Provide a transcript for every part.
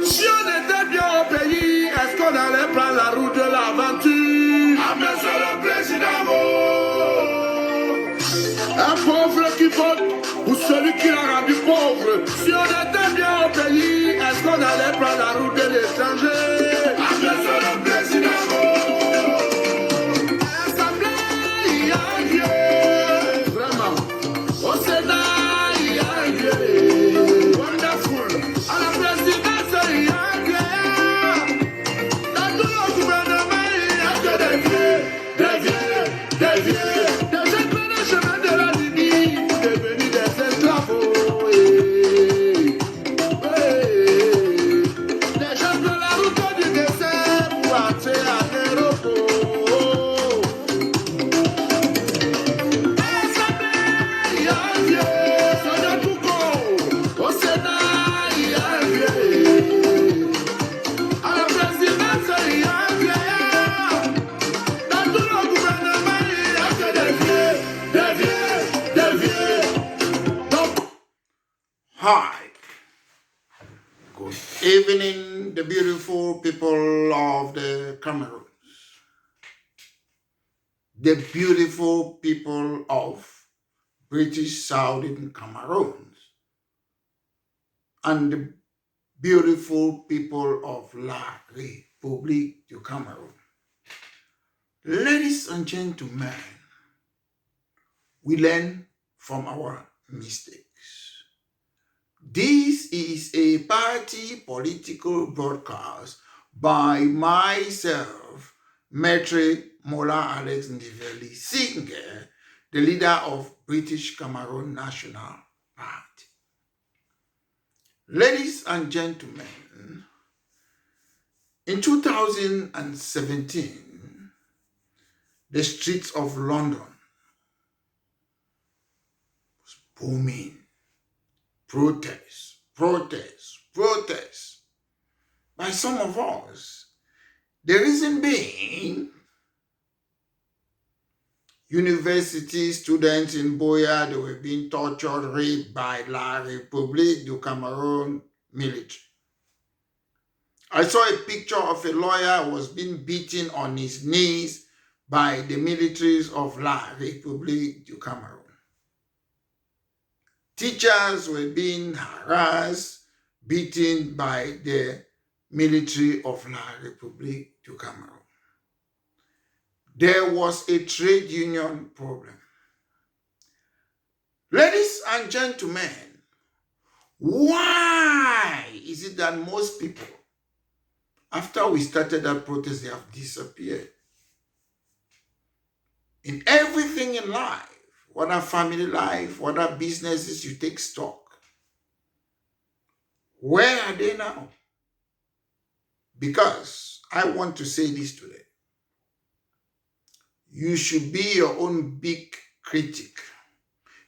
Si on était bien au pays, est-ce qu'on allait prendre la route de l'aventure? Ah, monsieur le président, un pauvre qui vote ou celui qui l'a rendu pauvre. Si on était bien au pays, est-ce qu'on allait prendre la route de l'étranger? Ah, monsieur le président, à l'Assemblée, il y a un Dieu. Vraiment. Au Sénat, il y a un Dieu. Wonderful. À la présidence, il y a un Dieu. Dans tout le gouvernement, il n'y a que des vieux, des vieux, des vieux. Des gens prennent le chemin de la ligne pour devenir des esclaves. Des gens prennent la route du désert pour entrer en Europe. Hi, good evening, the beautiful people of the Cameroon, the beautiful people of British Southern Cameroon, and the beautiful people of La Republique du Cameroun. Ladies and gentlemen, we learn from our mistakes. This is a party political broadcast by myself, Maitre Mola Alex Ndiveli Singer, the leader of British Cameroon National Party. Ladies and gentlemen, in 2017, the streets of London was booming. Protests by some of us. The reason being, university students in Boya, they were being tortured, raped by La Republique du Cameroun military. I saw a picture of a lawyer who was being beaten on his knees by the militaries of La Republique du Cameroun. Teachers were being harassed, beaten by the military of La Republique du Cameroun. There was a trade union problem. Ladies and gentlemen, why is it that most people, after we started that protest, they have disappeared? In everything in life, whether family life, whether businesses, you take stock. Where are they now? Because I want to say this today. You should be your own big critic.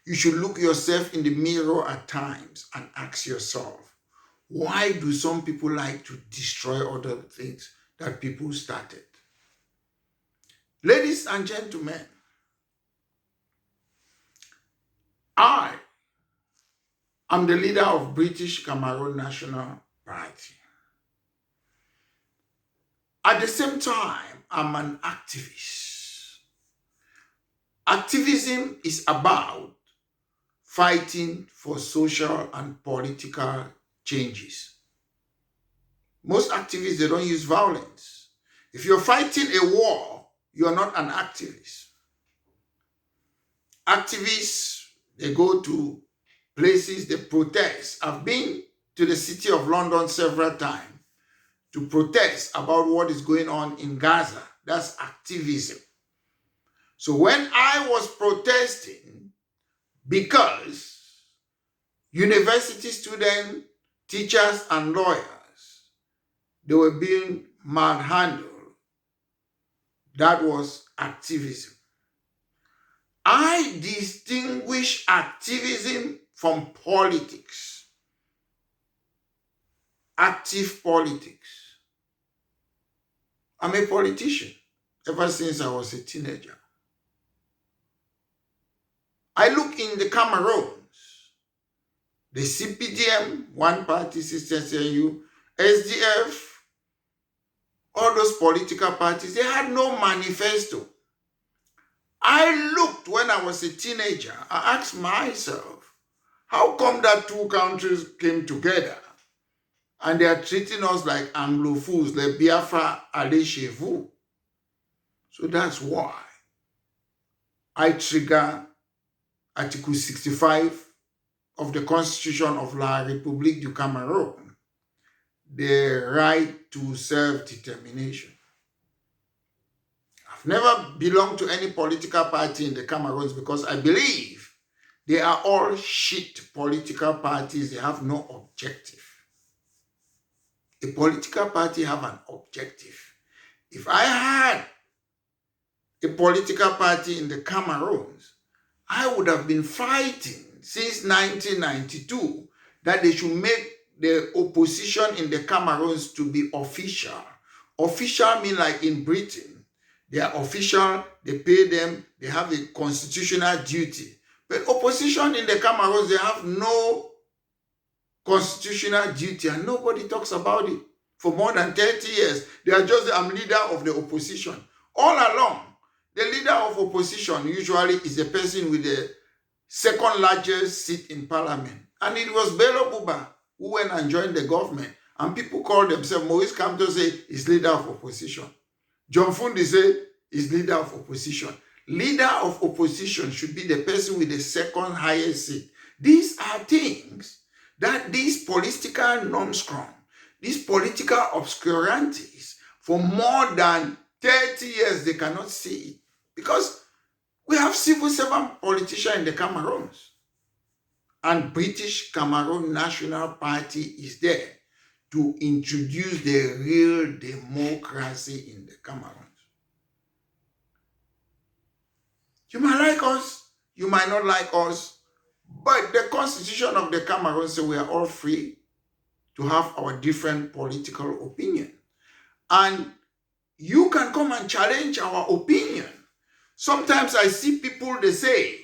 You should look yourself in the mirror at times and ask yourself, why do some people like to destroy other things that people started? Ladies and gentlemen, I am the leader of British Cameroon National Party. At the same time, I'm an activist. Activism is about fighting for social and political changes. Most activists, they don't use violence. If you're fighting a war, you're not an activist. Activists, they go to places, they protest. I've been to the city of London several times to protest about what is going on in Gaza. That's activism. So when I was protesting, because university students, teachers, and lawyers, they were being manhandled, that was activism. I distinguish activism from politics. Active politics. I'm a politician ever since I was a teenager. I look in the Cameroons, the CPDM, one party system CNU, SDF, all those political parties, they had no manifesto. I looked when I was a teenager. I asked myself, how come that two countries came together and they are treating us like Anglophones, like Biafra, allez chez vous? So that's why I trigger Article 65 of the Constitution of La République du Cameroun, the right to self-determination. I've never belonged to any political party in the Cameroons because I believe they are all shit political parties. They have no objective. A political party have an objective. If I had a political party in the Cameroons, I would have been fighting since 1992 that they should make the opposition in the Cameroons to be official. Official means like in Britain, they are official, they pay them, they have a constitutional duty. But opposition in the Cameroons, they have no constitutional duty and nobody talks about it. For more than 30 years, they are just, I'm leader of the opposition. All along, the leader of opposition usually is the person with the second largest seat in parliament. And it was Bello Buba who went and joined the government. And people call themselves, Maurice Kamto say is leader of opposition. John Fundi say is leader of opposition. Leader of opposition should be the person with the second highest seat. These are things that these political numbskull, these political obscurantists, for more than 30 years, they cannot see it. Because we have civil servant politicians in the Cameroons. And British Cameroon National Party is there to introduce the real democracy in the Cameroons. You might like us, you might not like us, but the constitution of the Cameroon says we are all free to have our different political opinion. And you can come and challenge our opinion. Sometimes I see people, they say,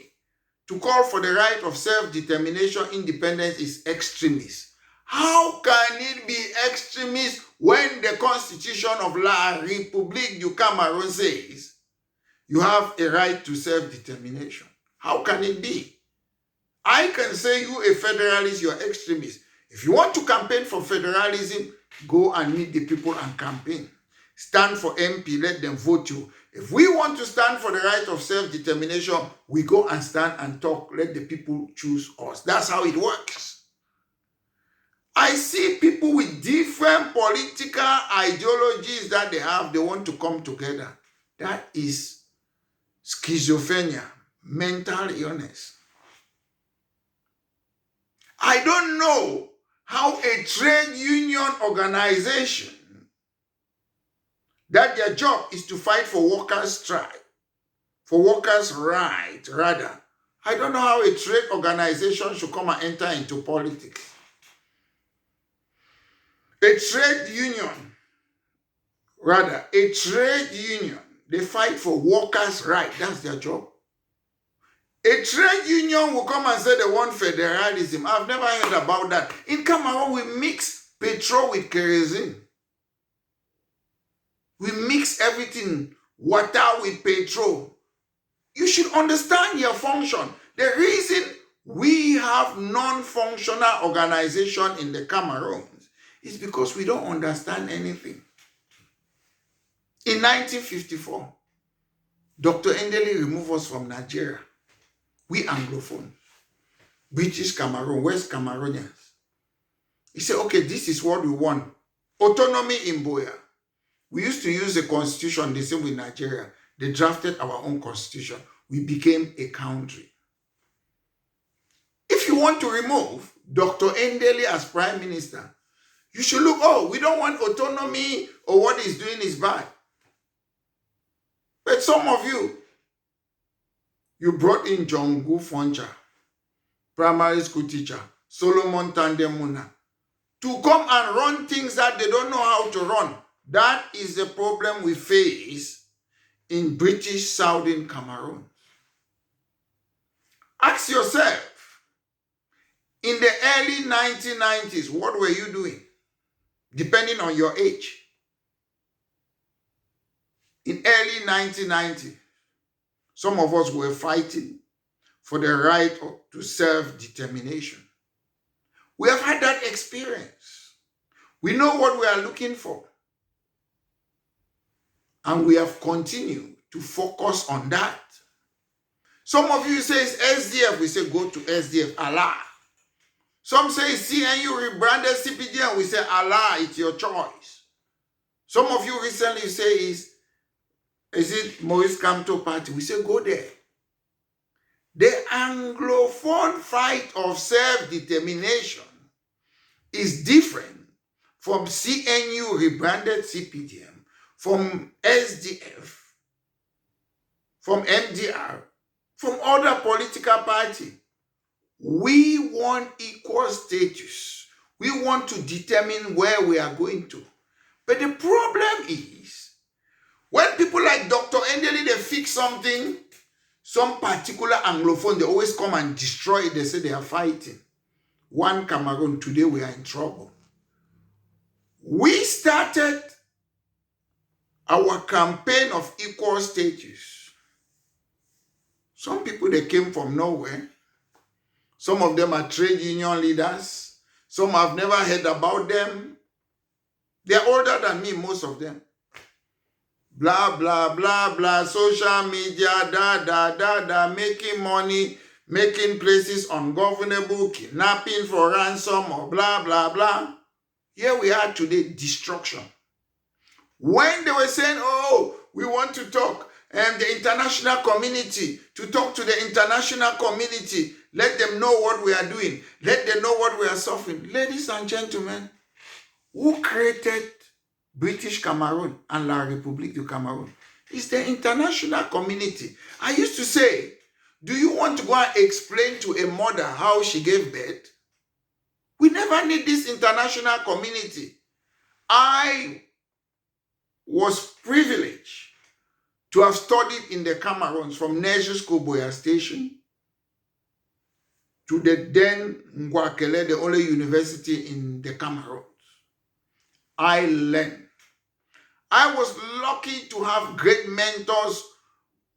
to call for the right of self-determination, independence is extremist. How can it be extremist when the constitution of La République du Cameroun says you have a right to self-determination? How can it be? I can say you a federalist, you are extremist. If you want to campaign for federalism, go and meet the people and campaign. Stand for MP, let them vote you. If we want to stand for the right of self-determination, we go and stand and talk, let the people choose us. That's how it works. I see people with different political ideologies that they have, they want to come together. That is schizophrenia, mental illness. I don't know how a trade union organization that their job is to fight for workers' strike, for workers' rights, rather. I don't know how a trade organization should come and enter into politics. A trade union, they fight for workers' rights. That's their job. A trade union will come and say they want federalism. I've never heard about that. In Cameroon, we mix petrol with kerosene. We mix everything, water with petrol. You should understand your function. The reason we have non-functional organization in the Cameroons is because we don't understand anything. In 1954, Dr. Ndeli removed us from Nigeria. We Anglophones, British Cameroon, West Cameroonians. He said, okay, this is what we want. Autonomy in Boya. We used to use the constitution the same with Nigeria. They drafted our own constitution. We became a country. If you want to remove Dr. Ndeli as prime minister, you should look, oh, we don't want autonomy or what he's doing is bad. But some of you brought in Jongu Foncha, primary school teacher, Solomon Tandemuna, to come and run things that they don't know how to run. That is the problem we face in British Southern Cameroon. Ask yourself, in the early 1990s, what were you doing? depending on your age. In early 1990, some of us were fighting for the right to self-determination. We have had that experience. We know what we are looking for. And we have continued to focus on that. Some of you say it's SDF. We say go to SDF. Allah. Some say CNU rebranded CPD and we say Allah, it's your choice. Some of you recently say is it Maurice Kamto Party? We say go there. The Anglophone fight of self-determination is different from CNU rebranded CPDM, from SDF, from MDR, from other political parties. We want equal status. We want to determine where we are going to. But the problem is, when people like Dr. Endeli, they fix something, some particular Anglophone, they always come and destroy it. They say they are fighting. One Cameroon, today we are in trouble. We started our campaign of equal status. Some people, they came from nowhere. Some of them are trade union leaders. Some have never heard about them. They are older than me, most of them. Blah, blah, blah, blah, social media, making money, making places ungovernable, kidnapping for ransom, or blah, blah, blah. Here we are today, destruction. When they were saying, oh, we want to talk, and the international community, to talk to the international community, let them know what we are doing, let them know what we are suffering. Ladies and gentlemen, who created British Cameroon and La Republique du Cameroun? It's the international community. I used to say, do you want to go and explain to a mother how she gave birth? We never need this international community. I was privileged to have studied in the Cameroons from Nursery School Boya Station to the then Ngwakele, the only university in the Cameroons. I learned. I was lucky to have great mentors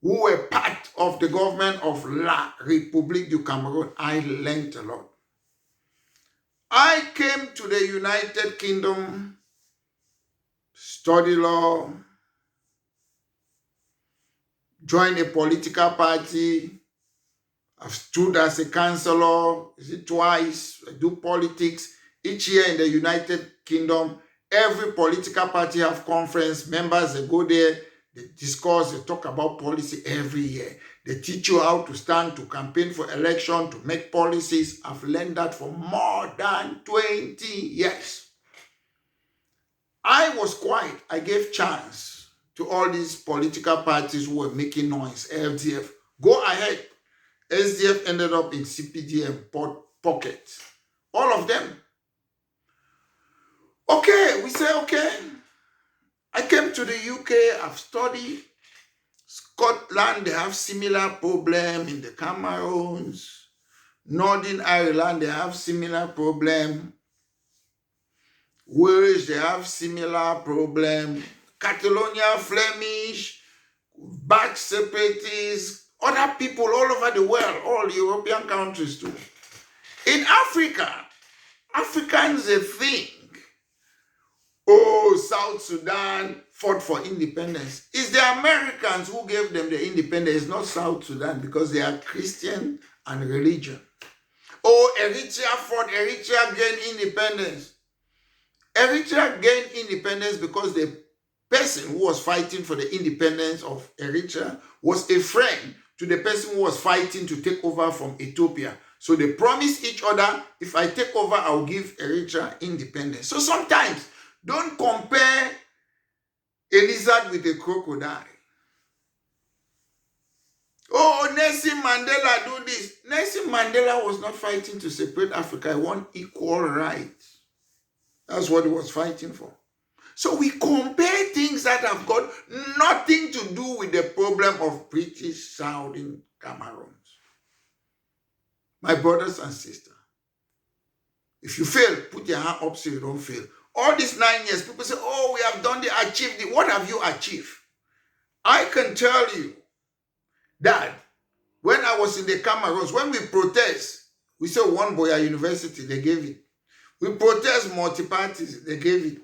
who were part of the government of La Republique du Cameroun. I learned a lot. I came to the United Kingdom, studied law, joined a political party. I've stood as a councillor, twice. I do politics. Each year in the United Kingdom, every political party have conference. Members, they go there, they discuss, they talk about policy every year. They teach you how to stand, to campaign for election, to make policies. I've learned that for more than 20 years. I was quiet. I gave chance to all these political parties who were making noise. LDF, go ahead. SDF ended up in CPDM pocket. All of them. Okay, we say, okay. I came to the UK, I've studied. Scotland, they have similar problem in the Cameroons. Northern Ireland, they have similar problem. Wales, they have similar problem. Catalonia, Flemish, Basque separatists, other people all over the world, all European countries too. In Africa, Africans, they think, oh, South Sudan fought for independence. It's the Americans who gave them the independence, not South Sudan, because they are Christian and religion. Oh, Eritrea fought, Eritrea gained independence. Eritrea gained independence because the person who was fighting for the independence of Eritrea was a friend to the person who was fighting to take over from Ethiopia. So they promised each other, if I take over, I'll give Eritrea independence. So sometimes, don't compare a lizard with a crocodile. Oh, Nelson Mandela do this. Nelson Mandela was not fighting to separate Africa. He wanted equal rights. That's what he was fighting for. So we compare things that have got nothing to do with the problem of British Southern Cameroons. My brothers and sisters, if you fail, put your hand up so you don't fail. all these 9 years, people say, oh, we have done achieved it. What have you achieved? I can tell you that when I was in the Cameroon, when we protest, we say one Boya University, they gave it. We protest multi-parties, they gave it.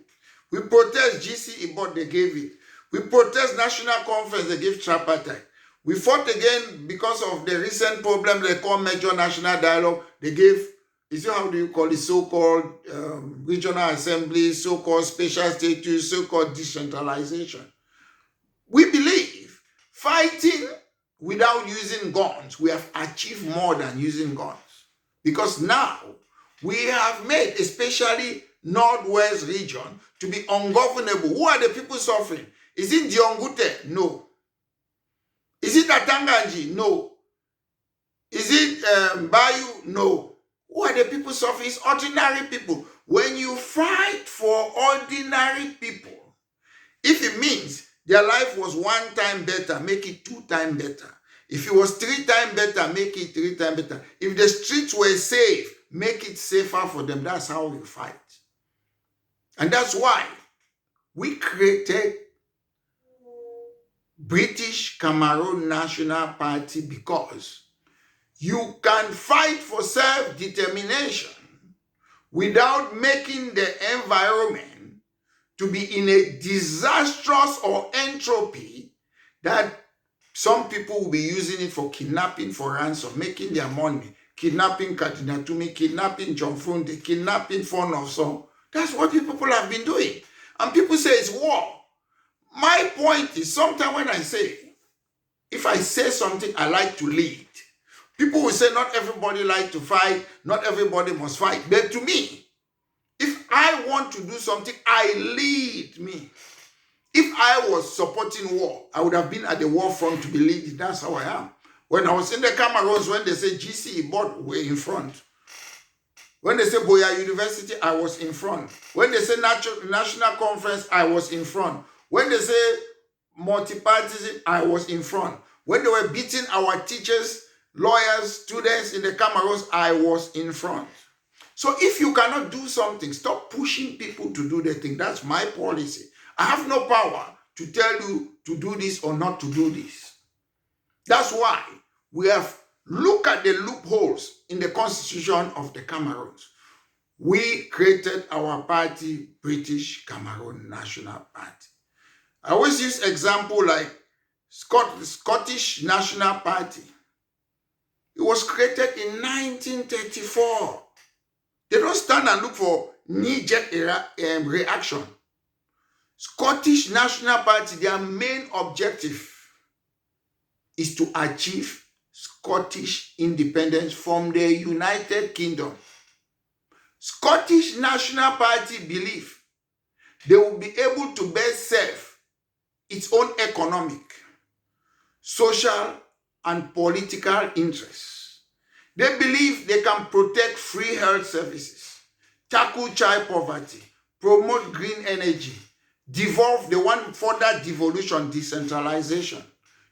We protest GCE board, they gave it. We protest national conference, they gave tripartite. We fought again because of the recent problem they call major national dialogue. They gave, is it how do you call it, so-called regional assembly, so-called special status, so-called decentralization. We believe fighting without using guns, we have achieved more than using guns. Because now we have made, especially Northwest region, to be ungovernable. Who are the people suffering? Is it Diongute? No. Is it Atanganji? No. Is it Bayu? No. Who are the people suffering? It's ordinary people. When you fight for ordinary people, if it means their life was 1 time better, make it 2 times better. If it was 3 times better, make it 3 times better. If the streets were safe, make it safer for them. That's how we fight. And that's why we created British Cameroon National Party, because you can fight for self-determination without making the environment to be in a disastrous or entropy that some people will be using it for kidnapping, for ransom, making their money, kidnapping Kadinatumi, kidnapping John Funde, kidnapping Fon of Song. That's what people have been doing. And people say it's war. My point is, sometimes when I say, if I say something, I like to lead. People will say not everybody like to fight, not everybody must fight. But to me, if I want to do something, I lead me. If I was supporting war, I would have been at the war front to be leading. That's how I am. When I was in the Cameroons, when they say GCE board, we're in front. When they say Boya University, I was in front. When they say national conference, I was in front. When they say multipartism, I was in front. When they were beating our teachers, lawyers, students in the Cameroons, I was in front. So if you cannot do something, stop pushing people to do the thing. That's my policy. I have no power to tell you to do this or not to do this. That's why we have looked at the loopholes in the constitution of the Cameroons. We created our party, British Cameroon National Party. I always use example like Scottish National Party. It was created in 1934. They don't stand and look for knee-jerk reaction. Scottish National Party, their main objective is to achieve Scottish independence from the United Kingdom. Scottish National Party believe they will be able to best serve its own economic, social, and political interests. They believe they can protect free health services, tackle child poverty, promote green energy, devolve the one further devolution, decentralization.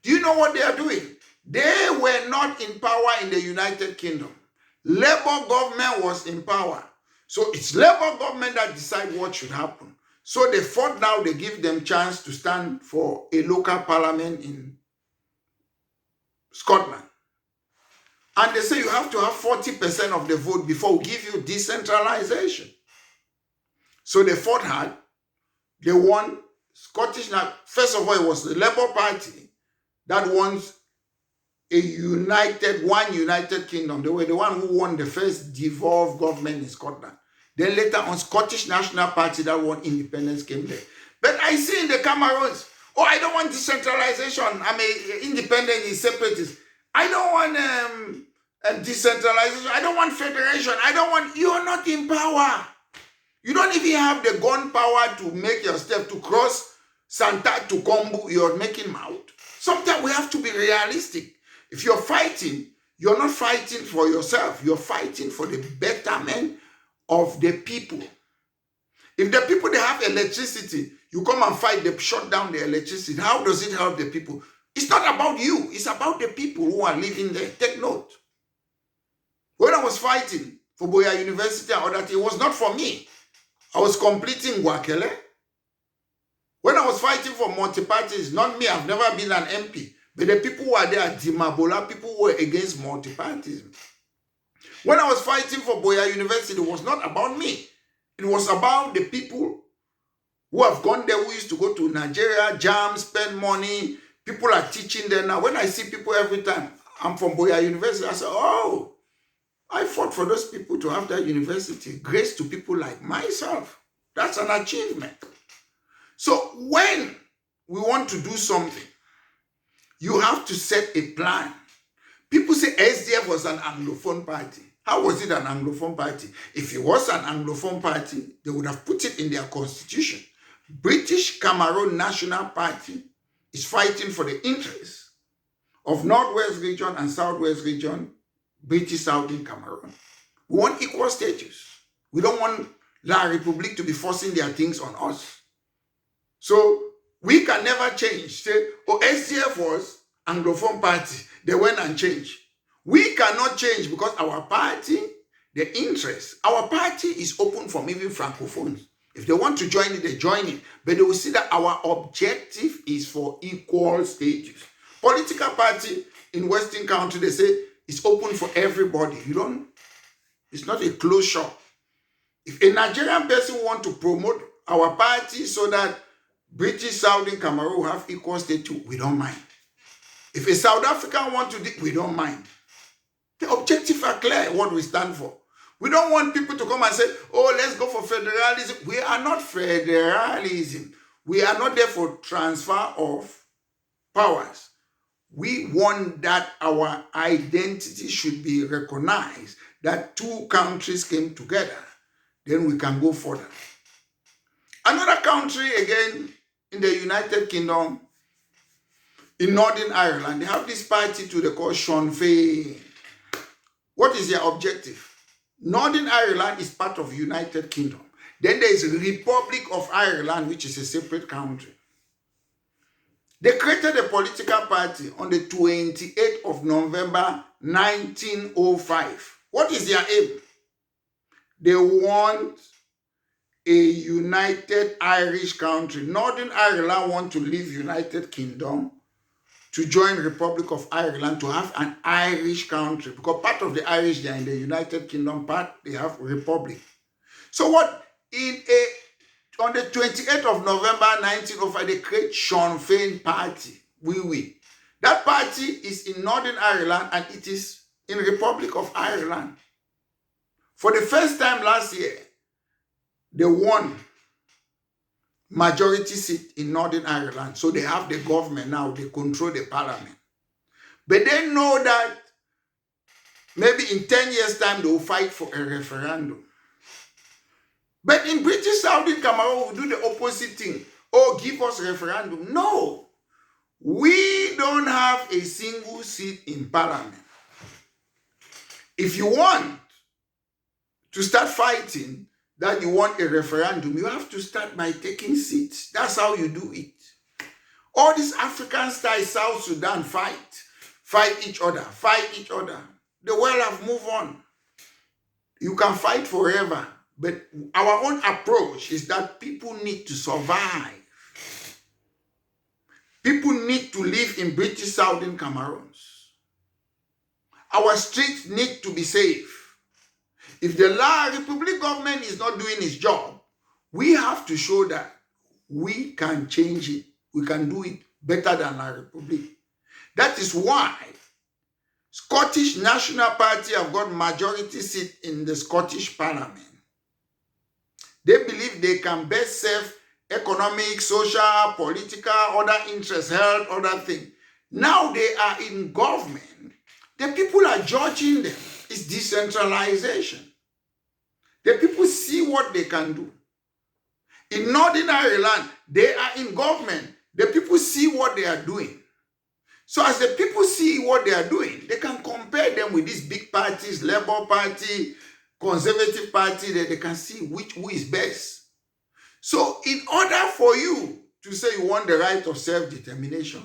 Do you know what they are doing? They were not in power in the United Kingdom. Labour government was in power. So it's Labour government that decide what should happen. So they fought now, they give them chance to stand for a local parliament in Scotland. And they say you have to have 40% of the vote before we give you decentralization. So they fought hard. They won. Scottish, now, first of all, it was the Labour Party that wants one united kingdom. They were the one who won the first devolved government in Scotland. Then later on, Scottish National Party that won independence came there. But I see in the Cameroons, oh, I don't want decentralization. I'm an independent separatist. I don't want decentralization. I don't want federation. You are not in power. You don't even have the gun power to make your step to cross Santa to Kombu. You're making mouth. Sometimes we have to be realistic. If you're fighting, you're not fighting for yourself. You're fighting for the betterment of the people. If the people, they have electricity, you come and fight, they shut down the electricity. How does it help the people? It's not about you. It's about the people who are living there. Take note. When I was fighting for Boya University or that, it was not for me. I was completing Wakele. When I was fighting for multi-parties, not me, I've never been an MP, but the people who were there at Dimabola, people who were against multi-partyism. When I was fighting for Boya University, it was not about me. It was about the people who have gone there, who used to go to Nigeria, jam, spend money. People are teaching there now. When I see people every time, I'm from Boya University, I say, oh, I fought for those people to have that university. Grace to people like myself. That's an achievement. So when we want to do something, you have to set a plan. People say SDF was an Anglophone party. How was it an Anglophone party? If it was an Anglophone party, they would have put it in their constitution. British Cameroon National Party is fighting for the interests of Northwest region and Southwest region, British Southern Cameroon. We want equal status. We don't want La Republique to be forcing their things on us. So we can never change. Say, oh, SDF was Anglophone party. They went and changed. We cannot change because our party, the interest, our party is open from even Francophones. If they want to join it, they join it. But they will see that our objective is for equal status. Political party in Western country, they say, it's open for everybody. It's not a closed shop. If a Nigerian person want to promote our party so that British Southern Cameroon have equal status, we don't mind. If a South African want to do, we don't mind. The objectives are clear, what we stand for. We don't want people to come and say, oh, let's go for federalism. We are not federalism. We are not there for transfer of powers. We want that our identity should be recognized, that two countries came together. Then we can go further. Another country, again, in the United Kingdom, in Northern Ireland, they have this party too, they call Sinn Féin. What is their objective? Northern Ireland is part of United Kingdom. Then there is Republic of Ireland, which is a separate country. They created a political party on the 28th of November 1905. What is their aim? They want a united Irish country. Northern Ireland want to leave United Kingdom to join Republic of Ireland to have an Irish country. Because part of the Irish, they are in the United Kingdom, part they have Republic. So what? On the 28th of November 1905, they create Sinn Féin Party. Oui. That party is in Northern Ireland and it is in Republic of Ireland. For the first time last year, they won majority seat in Northern Ireland. So they have the government now, they control the parliament. But they know that maybe in 10 years' time, they will fight for a referendum. But in British Southern Cameroon, we do the opposite thing. Oh, give us a referendum. No. We don't have a single seat in parliament. If you want to start fighting that you want a referendum, you have to start by taking seats. That's how you do it. All these African style South Sudan fight each other. The world have moved on. You can fight forever. But our own approach is that people need to survive. People need to live in British Southern Cameroon. Our streets need to be safe. If the La Republique government is not doing its job, we have to show that we can change it. We can do it better than La Republique. That is why Scottish National Party have got majority seat in the Scottish Parliament. They believe they can best serve economic, social, political, other interests, health, other things. Now they are in government. The people are judging them. It's decentralization. The people see what they can do. In Northern Ireland, they are in government. The people see what they are doing. So as the people see what they are doing, they can compare them with these big parties, Labour Party, Conservative Party, that they can see who is best. So in order for you to say you want the right of self-determination,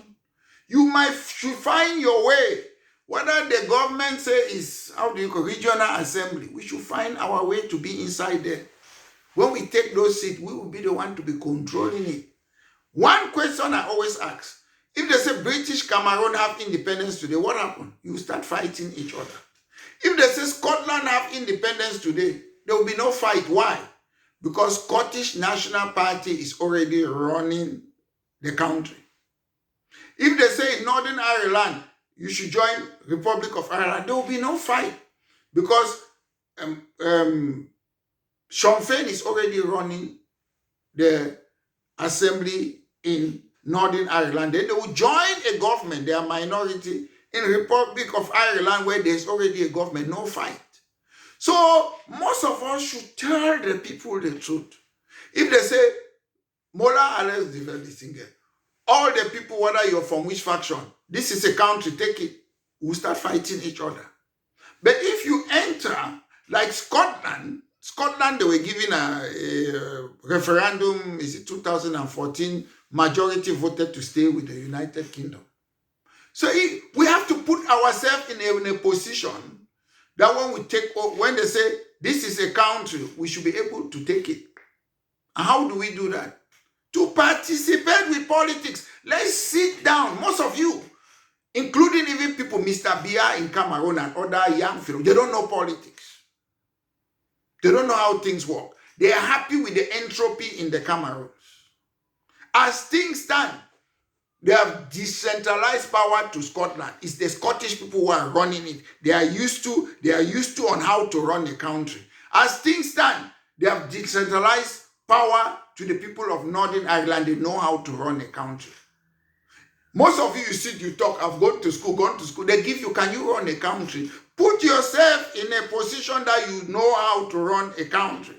you should find your way. Whether the government say is, regional assembly, we should find our way to be inside there. When we take those seats, we will be the one to be controlling it. One question I always ask, if they say British Cameroon have independence today, what happened? You start fighting each other. If they say Scotland have independence today, there will be no fight. Why? Because Scottish National Party is already running the country. If they say in Northern Ireland, you should join Republic of Ireland, there will be no fight. Because Sean Fein is already running the assembly in Northern Ireland. Then they will join a government. They are minority in Republic of Ireland where there's already a government, no fight. So most of us should tell the people the truth. If they say, Mola Alex Diver, all the people, whether you're from which faction, this is a country, take it, we'll start fighting each other. But if you enter, like Scotland, they were given a referendum, is it 2014, majority voted to stay with the United Kingdom. So we have to put ourselves in a position that when they say this is a country, we should be able to take it. And how do we do that? To participate with politics. Let's sit down. Most of you, including even people, Mr. Bia in Cameroon and other young fellows, they don't know politics. They don't know how things work. They are happy with the entropy in the Cameroons. As things stand, they have decentralized power to Scotland. It's the Scottish people who are running it. They are used to on how to run the country. As things stand, they have decentralized power to the people of Northern Ireland. They know how to run a country. Most of you talk, I've gone to school. They give you, can you run a country? Put yourself in a position that you know how to run a country.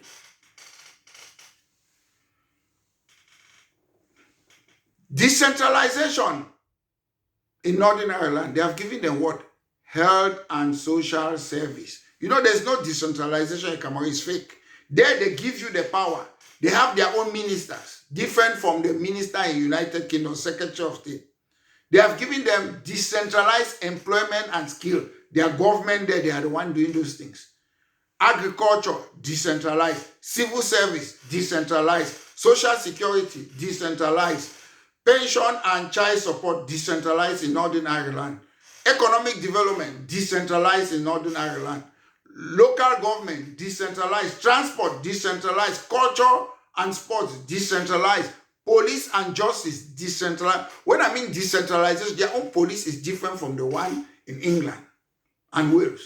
Decentralization in Northern Ireland, they have given them what? Health and social service. You know, there's no decentralization in Cameroon, it's fake. There they give you the power. They have their own ministers, different from the minister in United Kingdom, Secretary of State. They have given them decentralized employment and skill. Their government there, they are the one doing those things. Agriculture, decentralized. Civil service, decentralized. Social security, decentralized. Pension and child support, decentralized in Northern Ireland. Economic development, decentralized in Northern Ireland. Local government, decentralized. Transport, decentralized. Culture and sports, decentralized. Police and justice, decentralized. When I mean decentralization, their own police is different from the one in England and Wales.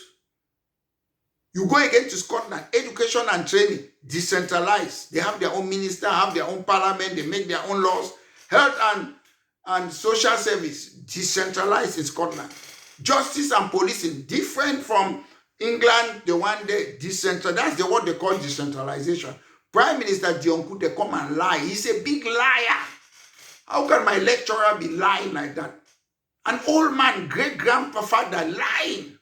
You go again to Scotland, education and training, decentralized. They have their own minister, have their own parliament, they make their own laws. Health and social service, decentralized in Scotland. Justice and policing, different from England, the one day, decentralized. That's what they call decentralization. Prime Minister Dionku, they come and lie. He's a big liar. How can my lecturer be lying like that? An old man, great-grandfather lying.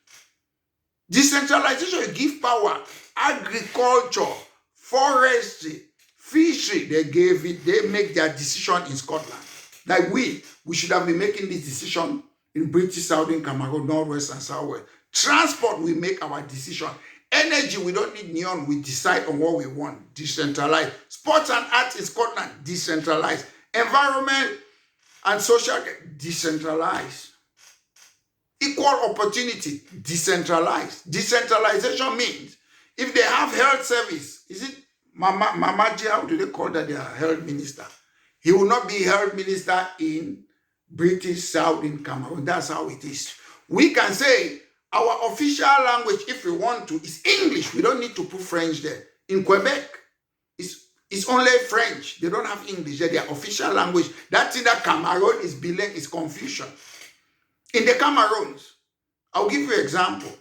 Decentralization, you give power. Agriculture, forestry, fishery, they gave it. They make their decision in Scotland. Like we should have been making this decision in British Southern Cameroon, Northwest and Southwest. Transport, we make our decision. Energy, we don't need neon. We decide on what we want. Decentralized. Sports and arts in Scotland, decentralized. Environment and social, decentralized. Equal opportunity, decentralized. Decentralization means if they have health service, is it Mamaji, how do they call that their health minister? He will not be health minister in British Southern Cameroon. That's how it is. We can say our official language, if we want to, is English. We don't need to put French there. In Quebec, it's only French. They don't have English there. Their official language. That's in that Cameroon is bilingual, is confusion. In the Cameroons, I'll give you an example.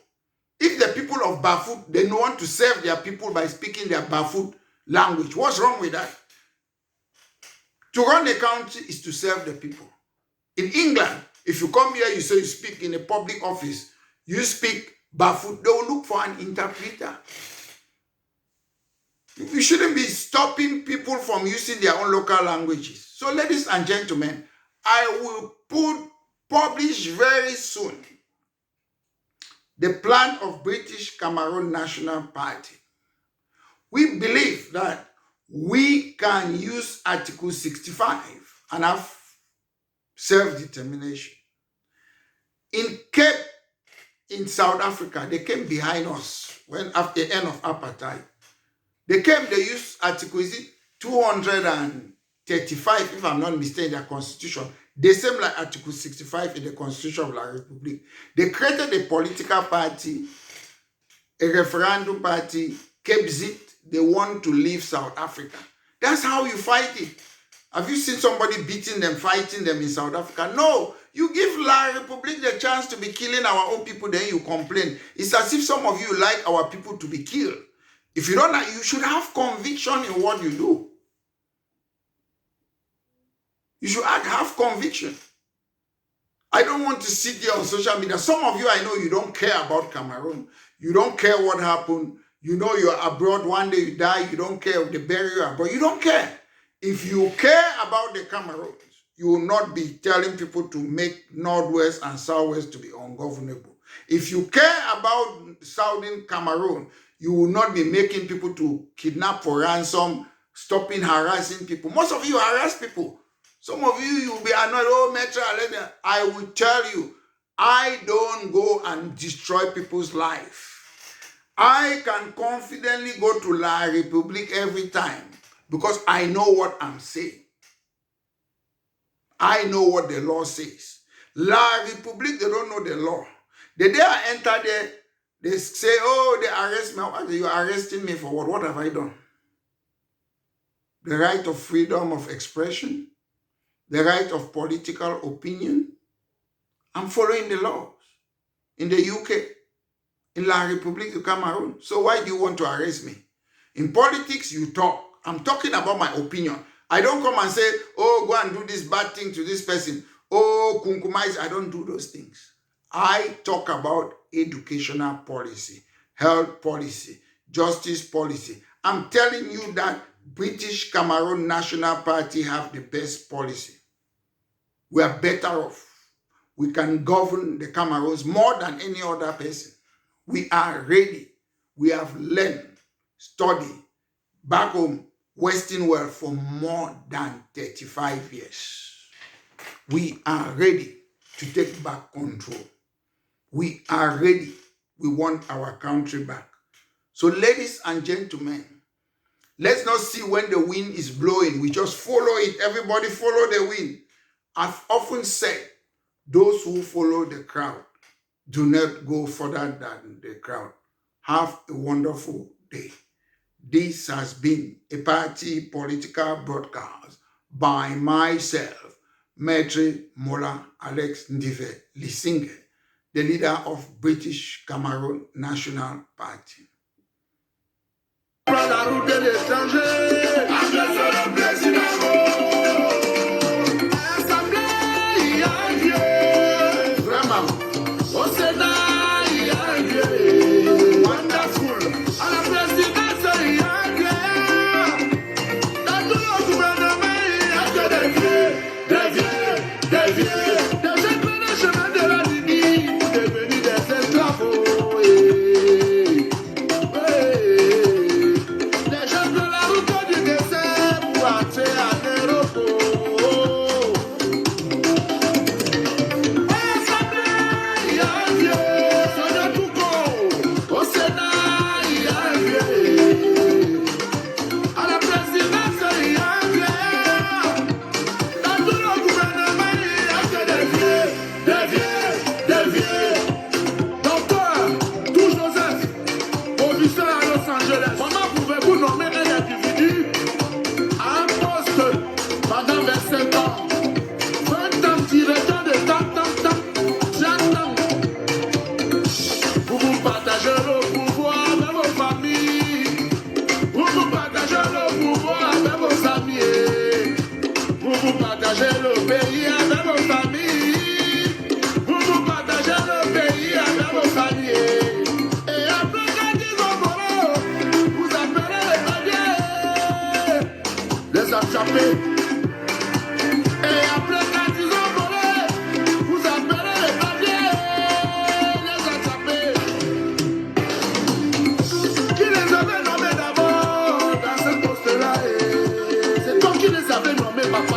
If the people of Bafut, they don't want to serve their people by speaking their Bafut language, what's wrong with that? To run a country is to serve the people. In England, if you come here, you say you speak in a public office, you speak Bafut, they will look for an interpreter. You shouldn't be stopping people from using their own local languages. So, ladies and gentlemen, I will publish very soon the plan of British Cameroon National Party. We believe that we can use Article 65 and have self-determination. In Cape, in South Africa, they came behind us when after the end of apartheid. They used Article 235, if I'm not mistaken, their constitution. The same like Article 65 in the Constitution of La Republique. They created a political party, a referendum party, Cape Zit. They want to leave South Africa. That's how you fight it. Have you seen somebody beating them, fighting them in South Africa? No. You give La Republique the chance to be killing our own people, then you complain. It's as if some of you like our people to be killed. If you don't like, you should have conviction in what you do. You should have conviction. I don't want to sit here on social media. Some of you, I know you don't care about Cameroon. You don't care what happened. You know you're abroad, one day you die. You don't care if they bury you abroad. You don't care. If you care about the Cameroons, you will not be telling people to make Northwest and Southwest to be ungovernable. If you care about Southern Cameroon, you will not be making people to kidnap for ransom, stopping harassing people. Most of you harass people. Some of you will be annoyed, oh, Metro, I will tell you, I don't go and destroy people's life. I can confidently go to La Republique every time because I know what I'm saying. I know what the law says. La Republique, they don't know the law. The day I enter there, they say, oh, they arrest me. Are you arresting me for what? What have I done? The right of freedom of expression, the right of political opinion. I'm following the laws in the UK, in La Republique du Cameroun. So why do you want to arrest me? In politics, you talk. I'm talking about my opinion. I don't come and say, oh, go and do this bad thing to this person. Oh, kunkumais. I don't do those things. I talk about educational policy, health policy, justice policy. I'm telling you that British Cameroon National Party have the best policy. We are better off. We can govern the Cameroons more than any other person. We are ready. We have learned, studied back home, Western world for more than 35 years. We are ready to take back control. We are ready. We want our country back. So ladies and gentlemen, let's not see when the wind is blowing. We just follow it. Everybody follow the wind. I've often said, those who follow the crowd do not go further than the crowd. Have a wonderful day. This has been a party political broadcast by myself, Maitre Mola Alex Ndive Lisinge, the leader of British Cameroon National Party. Qui les avait nommés d'abord dans ce poste-là? papa